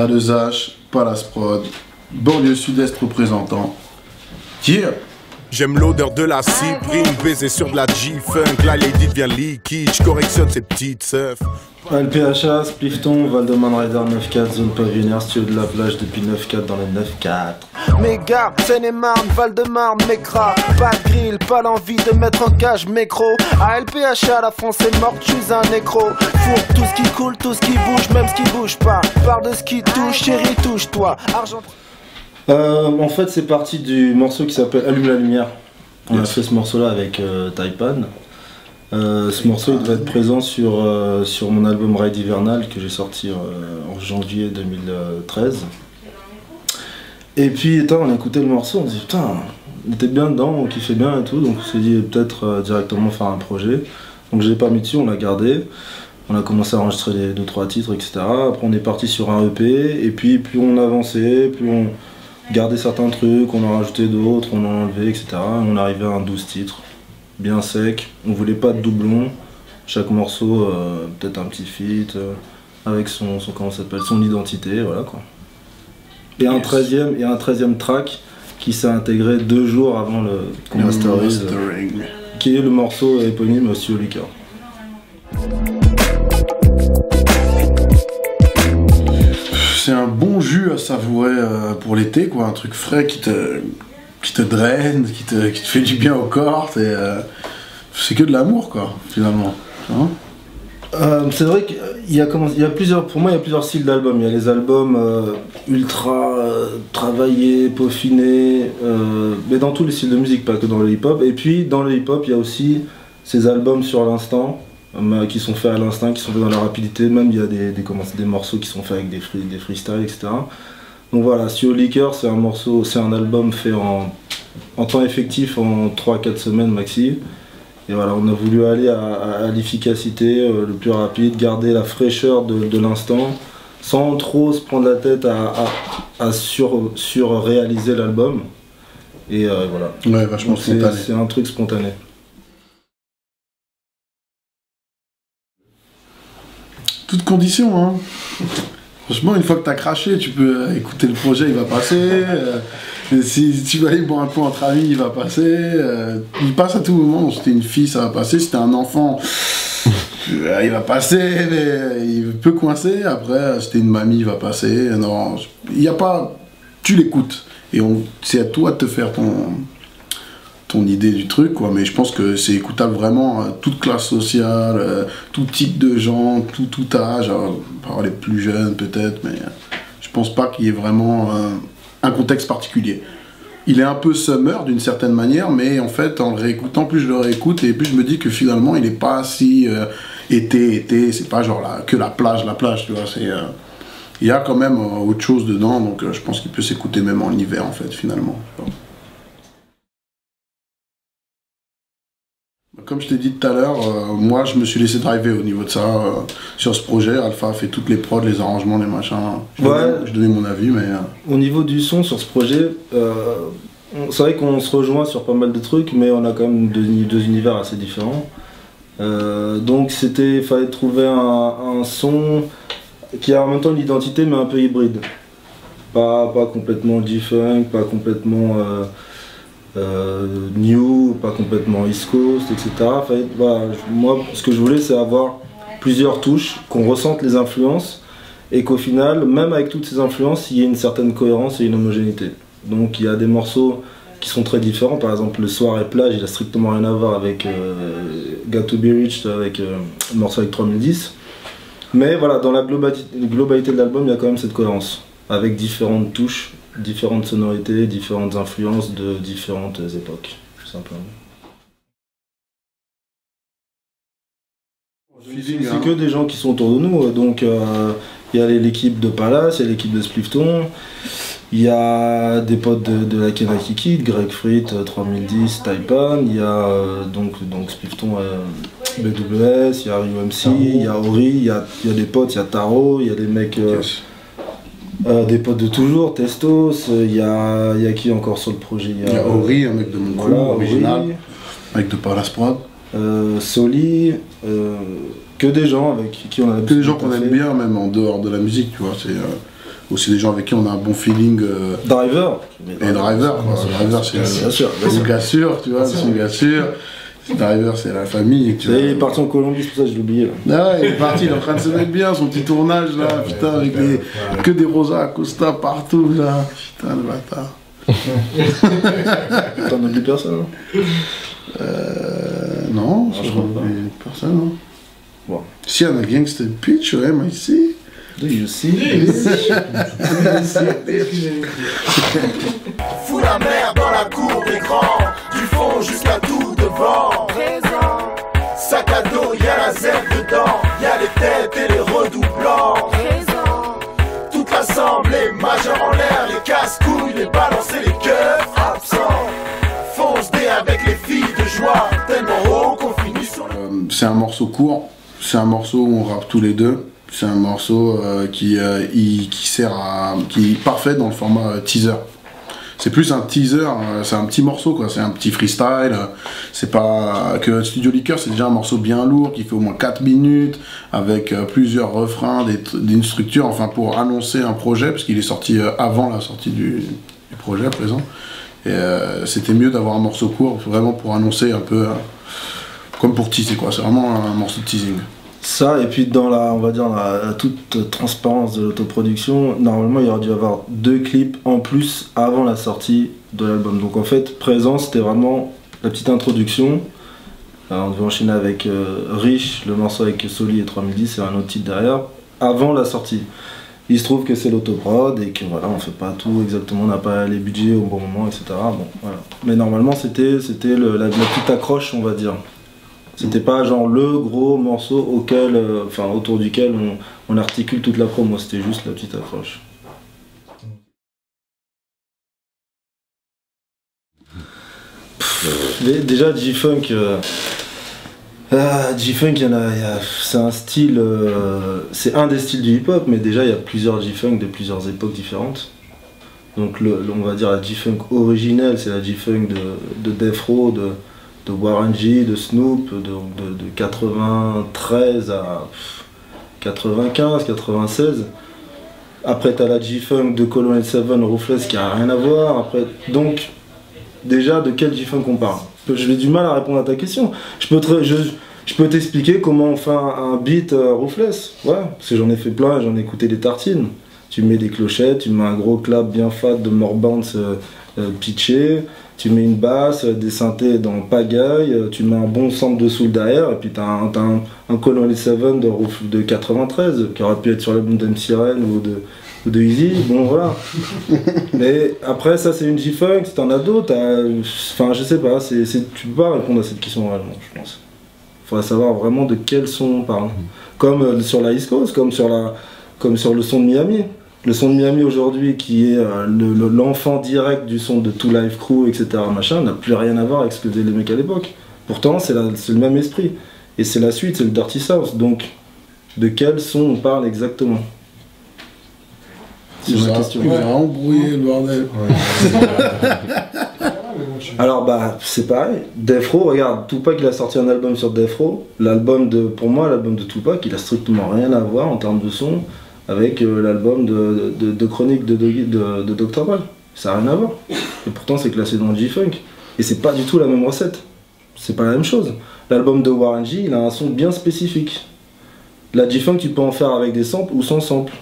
A2H, Palace Prod, banlieue sud-est représentant. Yeah. J'aime l'odeur de la cyprine, baiser sur de la G-Funk. La lady devient liquide, je correctionne ses petites seufs. LPHA, Splifton, Valdeman Rider 9-4, zone pavillonnaire, studio de la plage depuis 9-4 dans les 9-4. Méga, Seine-et-Marne, Val-de-Marne, Mécra, pas de grill, pas l'envie de mettre en cage, mécro. À LPHA, la France est morte, je suis un nécro. Fourre tout ce qui coule, tout ce qui bouge, même ce qui bouge pas. Parle de ce qui touche, chérie, touche-toi. Argent. En fait, c'est parti du morceau qui s'appelle Allume la lumière. On a fait ce morceau-là avec Taipan. Ce morceau il devait être présent sur mon album Ride Hivernal que j'ai sorti en janvier 2013. Et puis on a écouté le morceau, on s'est dit putain, on était bien dedans, on kiffait bien et tout, donc on s'est dit peut-être directement faire un projet. Donc je l'ai pas mis dessus, on l'a gardé. On a commencé à enregistrer les 2-3 titres, etc. Après on est parti sur un EP, et puis plus on avançait, plus on gardait certains trucs, on en rajoutait d'autres, on en enlevait, etc. Et on arrivait à un 12 titres. Bien sec, on voulait pas de doublons, chaque morceau peut-être un petit feat avec son comment ça s'appelle, son identité, voilà quoi. Et un 13e track qui s'est intégré 2 jours avant le masterise, qui est le morceau éponyme Studio Liquor. C'est un bon jus à savourer pour l'été, quoi, un truc frais qui te draine, qui te fait du bien au corps, c'est que de l'amour, quoi, finalement. Hein, c'est vrai qu'il y a plusieurs, pour moi il y a plusieurs styles d'albums. Il y a les albums ultra travaillés, peaufinés, mais dans tous les styles de musique, pas que dans le hip-hop. Et puis dans le hip-hop il y a aussi ces albums sur l'instant, qui sont faits à l'instinct, qui sont faits dans la rapidité. Même il y a des morceaux qui sont faits avec des freestyles, etc. Donc voilà, Studio Liquor, c'est un album fait en temps effectif en 3-4 semaines maxi. Et voilà, on a voulu aller à l'efficacité le plus rapide, garder la fraîcheur de l'instant, sans trop se prendre la tête à sur-réaliser l'album. Et voilà. Ouais, vachement spontané. C'est un truc spontané. Toute condition, hein. Franchement, une fois que t'as craché, tu peux écouter le projet, il va passer. Si tu vas aller boire un coup entre amis, il va passer. Il passe à tout moment. Si t'es une fille, ça va passer. Si t'es un enfant, il va passer, mais il peut coincer. Après, si t'es une mamie, il va passer. Non, il n'y a pas... Tu l'écoutes. Et c'est à toi de te faire ton idée du truc, quoi. Mais je pense que c'est écoutable vraiment toute classe sociale, tout type de gens, tout âge. Alors, les plus jeunes peut-être, mais je pense pas qu'il y ait vraiment un contexte particulier. Il est un peu summer d'une certaine manière, mais en fait en le réécoutant, plus je le réécoute et plus je me dis que finalement il est pas si été, c'est pas genre que la plage, tu vois. Il y a quand même autre chose dedans, donc je pense qu'il peut s'écouter même en hiver en fait finalement. Comme je t'ai dit tout à l'heure, moi je me suis laissé driver au niveau de ça, sur ce projet. Alpha a fait toutes les prods, les arrangements, les machins. Je donnais mon avis, mais... Au niveau du son sur ce projet, c'est vrai qu'on se rejoint sur pas mal de trucs, mais on a quand même deux univers assez différents. Donc il fallait trouver un son qui a en même temps une identité, mais un peu hybride. Pas complètement G-Funk, pas complètement... New, pas complètement East Coast, etc. Enfin, voilà, moi, ce que je voulais, c'est avoir plusieurs touches, qu'on ressente les influences, et qu'au final, même avec toutes ces influences, il y ait une certaine cohérence et une homogénéité. Donc il y a des morceaux qui sont très différents, par exemple le Soir et Plage, il a strictement rien à voir avec Got to Be Rich, avec le morceau avec 3010. Mais voilà, dans la globalité de l'album, il y a quand même cette cohérence, avec différentes touches, différentes sonorités, différentes influences de différentes époques, tout simplement. C'est que des gens qui sont autour de nous, donc il y a l'équipe de Palace, il y a l'équipe de Splifton, il y a des potes de la Kenaki Kid, Greg Frit, 3010, Taipan, il y a donc Splifton, BWS, il y a UMC, il y a Ori, il y a des potes, il y a Taro, il y a des mecs... des potes de toujours, Testos, il y a qui encore sur le projet? Il y a Ori, un mec de mon crew, original, avec de Palace Prod. Soli, que des gens avec qui on a... Que des gens qu'on aime bien, même en dehors de la musique, tu vois. aussi des gens avec qui on a un bon feeling. Driver. Et Driver, Driver c'est le gars sûr, tu vois, c'est le gars sûr. Driver c'est la famille. Il est parti en Colombie, c'est pour ça que je l'ai oublié là. Ah ouais, il est parti, il est en train de se mettre bien, son petit tournage là, putain, avec que des Rosa Acosta partout là, putain le bâtard. T'en oublies personne hein? Non, je crois pas. Personne, non. Bon. Si, on a Gangsta Pitch, ouais, mais ici. Do you see? Fous la mer dans la cour des grands, du fond jusqu'à tout devant. Présent. Sac à dos, y'a la zèbre dedans, y'a les têtes et les redoublants. Présent. Toute l'assemblée, majeur en l'air, les casse-couilles, les balances et les keufs absents. Fonce dé avec les filles de joie, tellement haut qu'on finit sur le... C'est un morceau court, c'est un morceau où on rappe tous les deux. C'est un morceau qui est parfait dans le format teaser. C'est plus un teaser, c'est un petit morceau quoi, c'est un petit freestyle. C'est pas que Studio Liqueur, c'est déjà un morceau bien lourd qui fait au moins 4 minutes avec plusieurs refrains, d'une structure, enfin pour annoncer un projet parce qu'il est sorti avant la sortie du projet à présent. Et c'était mieux d'avoir un morceau court vraiment pour annoncer un peu comme pour teaser quoi. C'est vraiment un morceau de teasing. Ça, et puis dans on va dire la toute transparence de l'autoproduction, normalement il y aurait dû avoir 2 clips en plus avant la sortie de l'album. Donc en fait, Présent, c'était vraiment la petite introduction. Alors, on devait enchaîner avec Rich, le morceau avec Soli et 3010 et un autre titre derrière, avant la sortie. Il se trouve que c'est l'autoprod et que voilà, on fait pas tout exactement, on n'a pas les budgets au bon moment, etc. Bon, voilà. Mais normalement, c'était la petite accroche, on va dire. C'était pas genre le gros morceau autour duquel on articule toute la promo, c'était juste la petite accroche. Déjà G-Funk, c'est un style, c'est un des styles du hip-hop, mais déjà il y a plusieurs G-Funk de plusieurs époques différentes. Donc on va dire la G-Funk originelle, c'est la G-Funk de Death Row, de Warren G, de Snoop, de 93 à 95, 96. Après t'as la G-Funk de Colonel Seven, Ruthless qui a rien à voir. Après, donc déjà de quel G-Funk on parle? J'ai du mal à répondre à ta question. Je peux t'expliquer comment on fait un beat Ruthless. Ouais, parce que j'en ai fait plein, j'en ai écouté des tartines. Tu mets des clochettes, tu mets un gros clap bien fat de More Bounce pitché. Tu mets une basse, des synthés dans Pagaille, tu mets un bon sample de soul derrière, et puis t'as un Colonel Seven de 93 qui aurait pu être sur l'album d'MC Ren ou de Easy, bon voilà. Mais après ça c'est une G-Funk, si t'en as d'autres, enfin je sais pas, tu peux pas répondre à cette question réellement je pense. Faudrait savoir vraiment de quel son on parle. Comme sur la East Coast, comme sur le son de Miami. Le son de Miami aujourd'hui, qui est l'enfant direct du son de Two Live Crew, etc., machin, n'a plus rien à voir avec ce que faisaient les mecs à l'époque. Pourtant, c'est le même esprit. Et c'est la suite, c'est le Dirty South. Donc, de quel son on parle exactement? C'est ma question. Il va embrouiller le bordel. Alors, c'est pareil. Death Row, regarde, Tupac, il a sorti un album sur Death Row. Pour moi, l'album de Tupac, il a strictement rien à voir en termes de son avec l'album de Chronique de Dr. Dre. Ça n'a rien à voir. Et pourtant c'est classé dans le G-Funk. Et c'est pas du tout la même recette. C'est pas la même chose. L'album de Warren G, il a un son bien spécifique. La G-Funk, tu peux en faire avec des samples ou sans samples.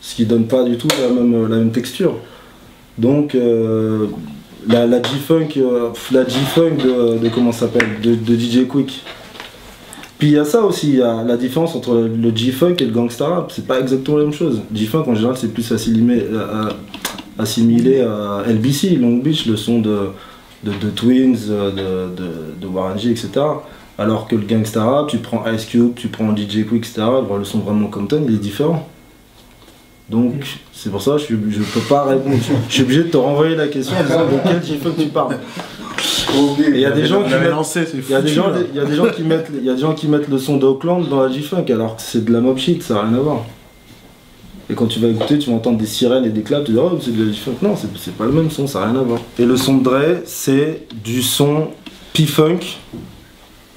Ce qui donne pas du tout la même texture. Donc la G-Funk de comment ça s'appelle, de DJ Quick. Puis il y a ça aussi, il y a la différence entre le G-Funk et le gangsta rap, c'est pas exactement la même chose. G-Funk en général c'est plus assimilé à LBC, Long Beach, le son de Twins, de Warren G, etc. Alors que le gangsta rap, tu prends Ice Cube, tu prends DJ Quick, etc. Le son vraiment Compton, il est différent. Donc c'est pour ça que je peux pas répondre, je suis obligé de te renvoyer la question en disant de quel G-Funk tu parles. Il y a des gens qui mettent le son d'Oakland dans la G-Funk alors que c'est de la mob shit, ça n'a rien à voir. Et quand tu vas écouter, tu vas entendre des sirènes et des claps, tu dis oh c'est de la G-Funk. Non, c'est pas le même son, ça n'a rien à voir. Et le son de Dre, c'est du son P-Funk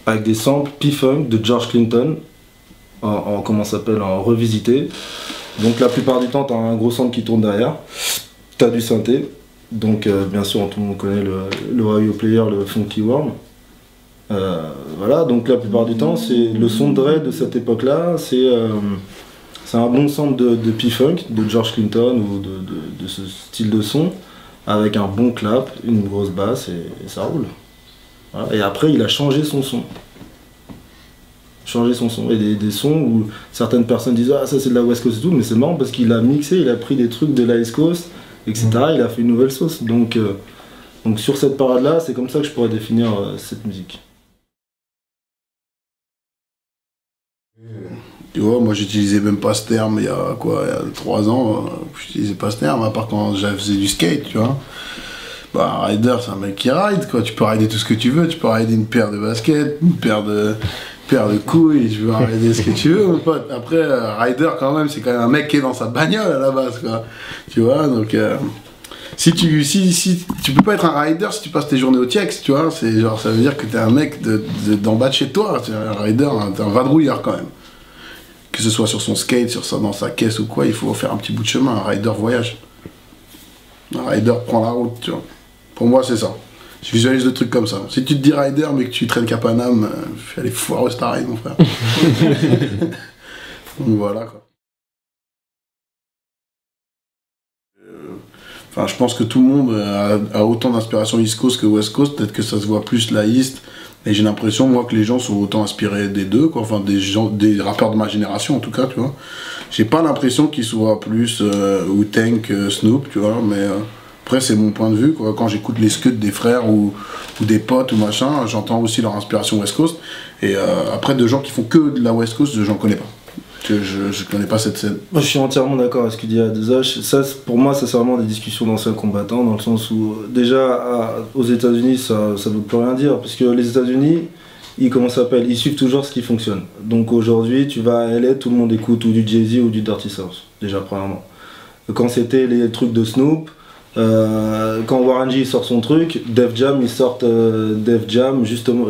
avec des samples P-Funk de George Clinton en revisité. Donc la plupart du temps, tu as un gros sample qui tourne derrière, tu as du synthé, donc bien sûr tout le monde connaît le radio player, le Funky Worm. Voilà, donc la plupart du temps, c'est le son de Dre de cette époque-là, c'est un bon sample de P-Funk, de George Clinton ou de ce style de son, avec un bon clap, une grosse basse et ça roule. Voilà. Et après, il a changé son son. Et des sons où certaines personnes disent ah ça c'est de la West Coast et tout, mais c'est marrant parce qu'il a mixé, il a pris des trucs de la East Coast, etc. Il a fait une nouvelle sauce. Donc sur cette parade-là, c'est comme ça que je pourrais définir cette musique. Tu vois, moi j'utilisais même pas ce terme il y a 3 ans, j'utilisais pas ce terme, à part quand je faisais du skate, tu vois. Bah, un rider, c'est un mec qui ride, quoi. Tu peux rider tout ce que tu veux, tu peux rider une paire de baskets, une paire de couilles, tu peux rider ce que tu veux, mon pote. Après, rider, quand même, c'est quand même un mec qui est dans sa bagnole à la base, quoi. Tu vois, donc. Si tu peux pas être un rider si tu passes tes journées au TX, tu vois, c'est genre, ça veut dire que t'es un mec d'en bas de chez toi, t'es un rider, t'es un vadrouilleur quand même. Que ce soit sur son skate, dans sa caisse ou quoi, il faut faire un petit bout de chemin, un rider voyage. Un rider prend la route, tu vois. Pour moi, c'est ça. Je visualise le truc comme ça. Si tu te dis rider mais que tu traînes qu'à Paname, fais aller foireuse ta ride, mon frère. Donc voilà, quoi. Enfin, je pense que tout le monde a autant d'inspiration East Coast que West Coast. Peut-être que ça se voit plus la East. Et j'ai l'impression, moi, que les gens sont autant inspirés des deux, quoi. Enfin, des rappeurs de ma génération, en tout cas, tu vois. J'ai pas l'impression qu'ils soient plus Wu-Tang que Snoop, tu vois, mais après, c'est mon point de vue, quoi. Quand j'écoute les scuds des frères ou des potes ou machin, j'entends aussi leur inspiration West Coast. Et après, de gens qui font que de la West Coast, j'en connais pas. Je connais pas cette scène. Moi, je suis entièrement d'accord avec ce que dit A2H. Ça, pour moi, ça c'est vraiment des discussions d'anciens combattants, dans le sens où, déjà, aux États-Unis, ça veut plus rien dire, parce que les États-Unis, ils suivent toujours ce qui fonctionne. Donc aujourd'hui, tu vas à LA, tout le monde écoute ou du Jay-Z ou du Dirty South, déjà, premièrement. Quand c'était les trucs de Snoop, quand Warren G sort son truc, Def Jam, ils sortent Def Jam, justement.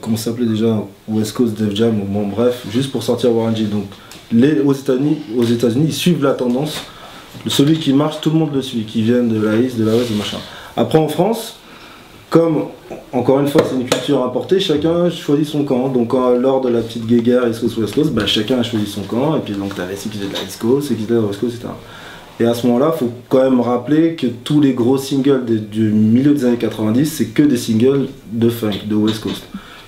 Comment ça s'appelait déjà, West Coast Def Jam, bon bref, juste pour sortir Warren G. Donc aux États-Unis, ils suivent la tendance. Celui qui marche, tout le monde le suit, qui vienne de la East, de la West, de machin. Après en France, comme encore une fois c'est une culture importée, chacun choisit son camp. Donc lors de la petite guéguerre East Coast West Coast, bah, chacun a choisi son camp. Et puis donc t'avais ceux qui faisaient de la East Coast, ceux qui faisaient de la West Coast, etc. Et à ce moment-là, il faut quand même rappeler que tous les gros singles du milieu des années 90, c'est que des singles de funk, de West Coast.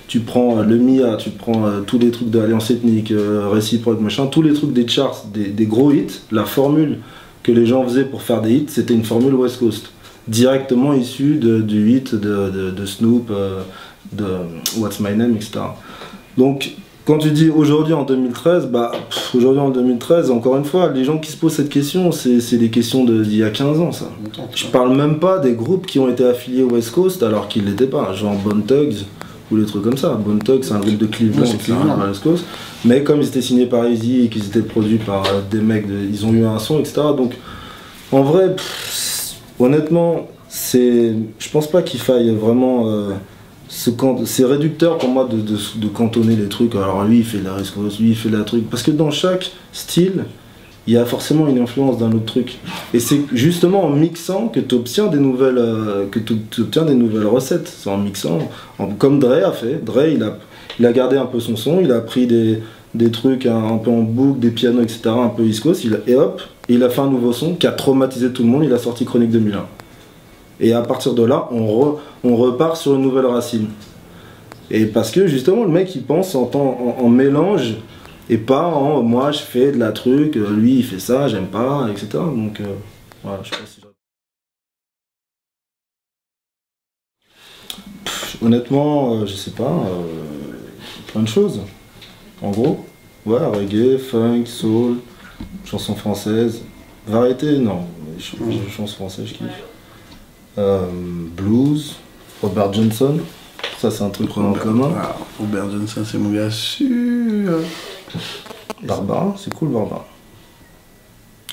Tu prends le Mia, tu prends tous les trucs d'Alliance Ethnique, Réciproque, machin, tous les trucs des charts, des gros hits, la formule que les gens faisaient pour faire des hits, c'était une formule West Coast, directement issue du hit de Snoop, de What's My Name, etc. Donc, quand tu dis aujourd'hui en 2013, aujourd'hui en 2013, encore une fois, les gens qui se posent cette question, c'est des questions d'il y a 15 ans, ça. Je parle même pas des groupes qui ont été affiliés au West Coast alors qu'ils l'étaient pas, genre Bone Thugs ou les trucs comme ça. Bone Thugs, c'est un groupe de Cleveland, c'est un West Coast, mais comme ils étaient signés par Easy et qu'ils étaient produits par des mecs, ils ont eu un son, etc. Donc, en vrai, honnêtement, je pense pas qu'il faille vraiment. C'est réducteur pour moi de cantonner les trucs. Alors lui il fait de la West Coast, lui il fait de la truc. Parce que dans chaque style, il y a forcément une influence d'un autre truc. Et c'est justement en mixant que tu obtiens des nouvelles recettes. C'est en mixant, comme Dre a fait. Dre il a gardé un peu son son, il a pris des trucs un peu en boucle, des pianos, etc. un peu East Coast, et hop, il a fait un nouveau son qui a traumatisé tout le monde, il a sorti Chronique 2001. Et à partir de là, on repart sur une nouvelle racine. Et parce que justement, le mec il pense en mélange et pas en moi je fais de la truc, lui il fait ça, j'aime pas, etc. Donc voilà, je sais pas si honnêtement, je sais pas, plein de choses. En gros, ouais, reggae, funk, soul, chansons françaises, variété, non, chansons françaises, je kiffe. Blues, Robert Johnson, ça c'est un truc qu'on a en commun. Ah, Robert Johnson c'est mon gars sûr. Barbara, c'est cool Barbara.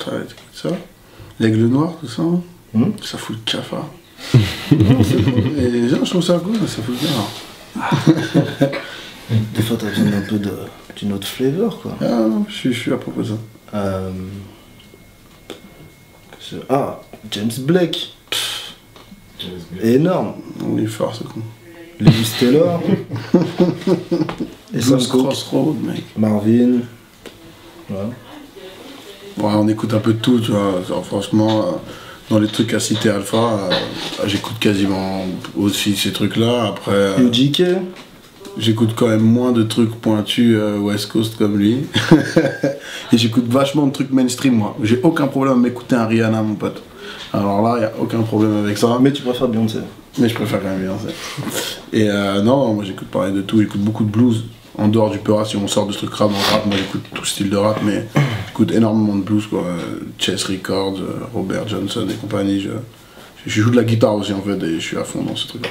Ouais, t'écoutes ça. L'aigle noir, tout ça. Ça fout le cafard. Non, c'est cool. Et les gens je trouve ça cool, ça fout le cafard. Des fois, t'as besoin d'un peu d'une autre flavor, quoi. Ah non, je suis à propos de ça. James Blake. Énorme. On est fort, ce con. Lewis Taylor. Et Blues Crossroad, mec. Marvin. Ouais. Ouais, on écoute un peu de tout, tu vois. Genre, franchement, dans les trucs à citer Alpha, j'écoute quasiment aussi ces trucs-là. Après, UGK. J'écoute quand même moins de trucs pointus West Coast comme lui. Et j'écoute vachement de trucs mainstream, moi. J'ai aucun problème à m'écouter un Rihanna, mon pote. Alors là, il a aucun problème avec ça. Mais tu préfères Beyoncé. Mais je préfère quand même Beyoncé. Et non, moi j'écoute pareil de tout. J'écoute beaucoup de blues. En dehors du Peura, si on sort de ce truc rap, moi j'écoute tout style de rap, mais j'écoute énormément de blues, quoi. Chess Records, Robert Johnson et compagnie. Je joue de la guitare aussi, en fait, et je suis à fond dans ce truc-là.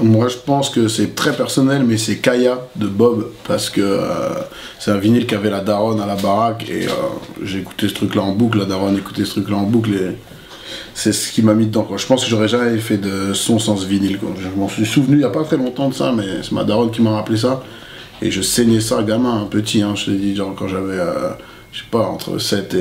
Moi je pense que c'est très personnel, mais c'est Kaya de Bob, parce que c'est un vinyle qui avait la daronne à la baraque, et j'ai écouté ce truc là en boucle, la daronne écoutait ce truc là en boucle, et c'est ce qui m'a mis dedans, quoi. Je pense que j'aurais jamais fait de son sans ce vinyle, quoi. Je m'en suis souvenu il y a pas très longtemps de ça, mais c'est ma daronne qui m'a rappelé ça, et je saignais ça gamin, petit, hein, je te dis, genre quand j'avais, je sais pas, entre 7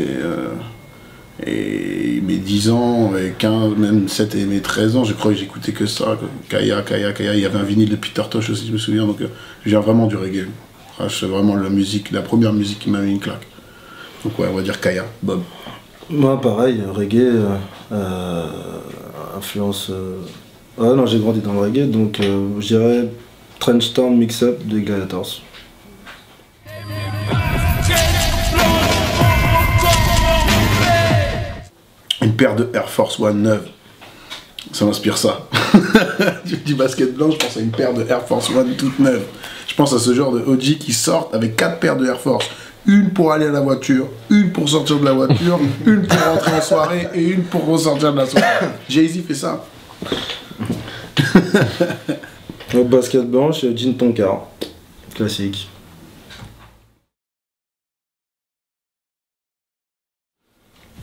et mes 10 ans, et 15, même 7 et mes 13 ans, je crois que j'écoutais que ça, quoi. Kaya, il y avait un vinyle de Peter Tosh aussi, je me souviens, donc je viens vraiment du reggae. C'est vraiment la première musique qui m'a mis une claque. Donc ouais, on va dire Kaya, Bob. Moi pareil, reggae, influence... Ah non, j'ai grandi dans le reggae, donc je dirais Trench Town Mix-Up de Gladiators. Une paire de Air Force One neuve. Ça m'inspire ça. Tu dis basket blanc, je pense à une paire de Air Force One toute neuve. Je pense à ce genre de OG qui sortent avec 4 paires de Air Force. Une pour aller à la voiture, une pour sortir de la voiture, une pour rentrer en soirée et une pour ressortir de la soirée. Jay-Z fait ça. Au basket blanc, c'est Jean Tonkar. Classique.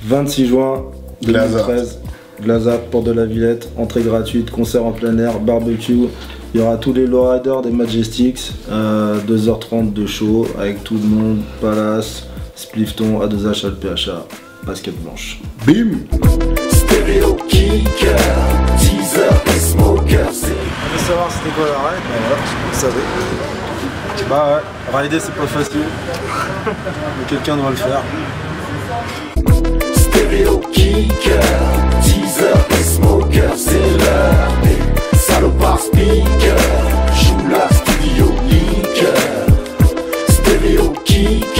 « 26 juin 2013, Glaza, Porte de la Villette, entrée gratuite, concert en plein air, barbecue. Il y aura tous les lowriders des Majestics, 2h30 de show avec tout le monde, Palace, Splifton, A2H, LPHA, basket blanche. Bim! Stéréo kicker, teaser et smoker. On veut savoir c'était quoi la ride, voilà, vous savez. Bah ouais, rider c'est pas facile, mais quelqu'un doit le faire. Stéréo kicker, teaser et smoker, c'est l'heure des salopards speakers. Joue la studio leaker. Stéréo kicker.